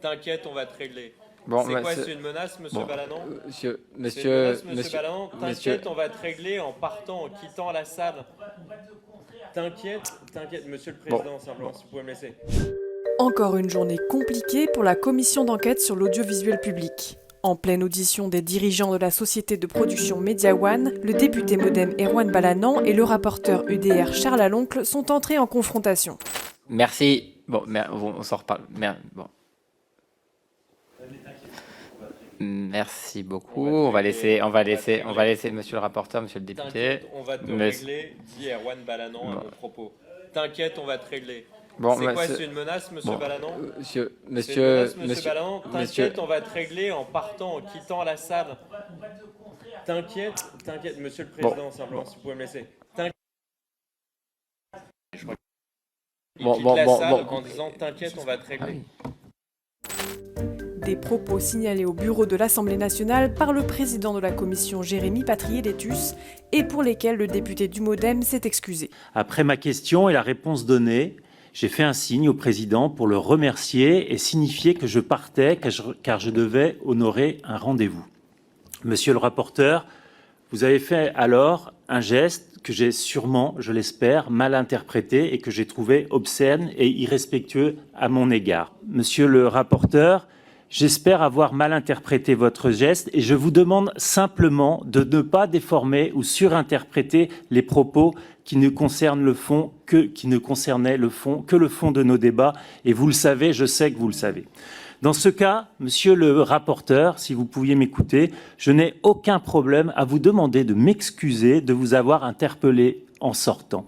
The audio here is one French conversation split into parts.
T'inquiète, on va te régler. Bon, c'est quoi, c'est c'est une menace, monsieur bon, Ballanon? Monsieur Ballanon, t'inquiète, on va te régler en partant, en quittant la salle. T'inquiète, monsieur le Président, simplement, si vous pouvez me laisser. Encore une journée compliquée pour la commission d'enquête sur l'audiovisuel public. En pleine audition des dirigeants de la société de production Media One, le député MoDem Erwan Balanant et le rapporteur UDR Charles Aloncle sont entrés en confrontation. Merci. Bon, on s'en reparle. Bon. Merci beaucoup. On va laisser monsieur le rapporteur, monsieur le député. On va te régler, dit Erwan Balanant à mon propos. T'inquiète, on va te régler. Bon, c'est quoi, c'est une menace, monsieur Balanant? Monsieur Balanant, t'inquiète, on va te régler en partant, en quittant la salle. T'inquiète, monsieur le Président, simplement, si vous pouvez me laisser. Il quitte la salle en disant t'inquiète, on va te régler. Des propos signalés au bureau de l'Assemblée nationale par le président de la commission Jérémy Patrier-Létus et pour lesquels le député du MoDem s'est excusé. Après ma question et la réponse donnée, j'ai fait un signe au président pour le remercier et signifier que je partais car je devais honorer un rendez-vous. Monsieur le rapporteur, vous avez fait alors un geste que j'ai sûrement, je l'espère, mal interprété et que j'ai trouvé obscène et irrespectueux à mon égard. Monsieur le rapporteur, j'espère avoir mal interprété votre geste et je vous demande simplement de ne pas déformer ou surinterpréter les propos qui ne concernent le fond que le fond de nos débats. Et vous le savez, je sais que vous le savez. Dans ce cas, monsieur le rapporteur, si vous pouviez m'écouter, je n'ai aucun problème à vous demander de m'excuser de vous avoir interpellé en sortant.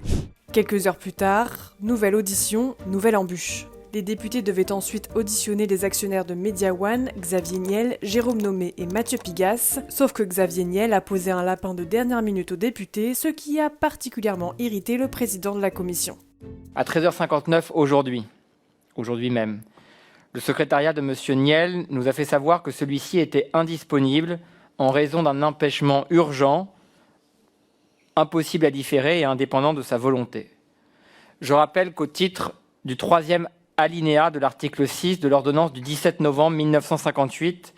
Quelques heures plus tard, nouvelle audition, nouvelle embûche. Les députés devaient ensuite auditionner les actionnaires de Media One, Xavier Niel, Jérôme Nomé et Mathieu Pigasse, sauf que Xavier Niel a posé un lapin de dernière minute aux députés, ce qui a particulièrement irrité le président de la commission. À 13h59 aujourd'hui même, le secrétariat de M. Niel nous a fait savoir que celui-ci était indisponible en raison d'un empêchement urgent, impossible à différer et indépendant de sa volonté. Je rappelle qu'au titre du 3e alinéa de l'article 6 de l'ordonnance du 17 novembre 1958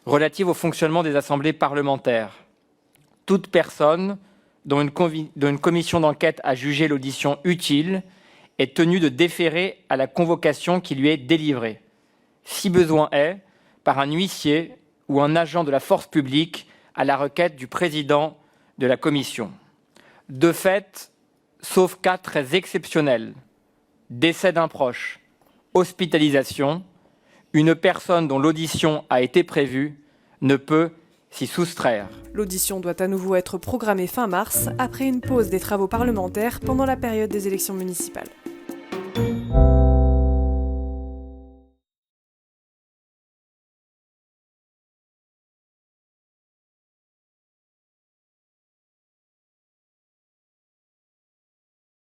relative au fonctionnement des assemblées parlementaires, toute personne dont une commission d'enquête a jugé l'audition utile est tenue de déférer à la convocation qui lui est délivrée, si besoin est, par un huissier ou un agent de la force publique à la requête du président de la commission. De fait, sauf cas très exceptionnels, décès d'un proche, hospitalisation, une personne dont l'audition a été prévue ne peut s'y soustraire. L'audition doit à nouveau être programmée fin mars, après une pause des travaux parlementaires pendant la période des élections municipales.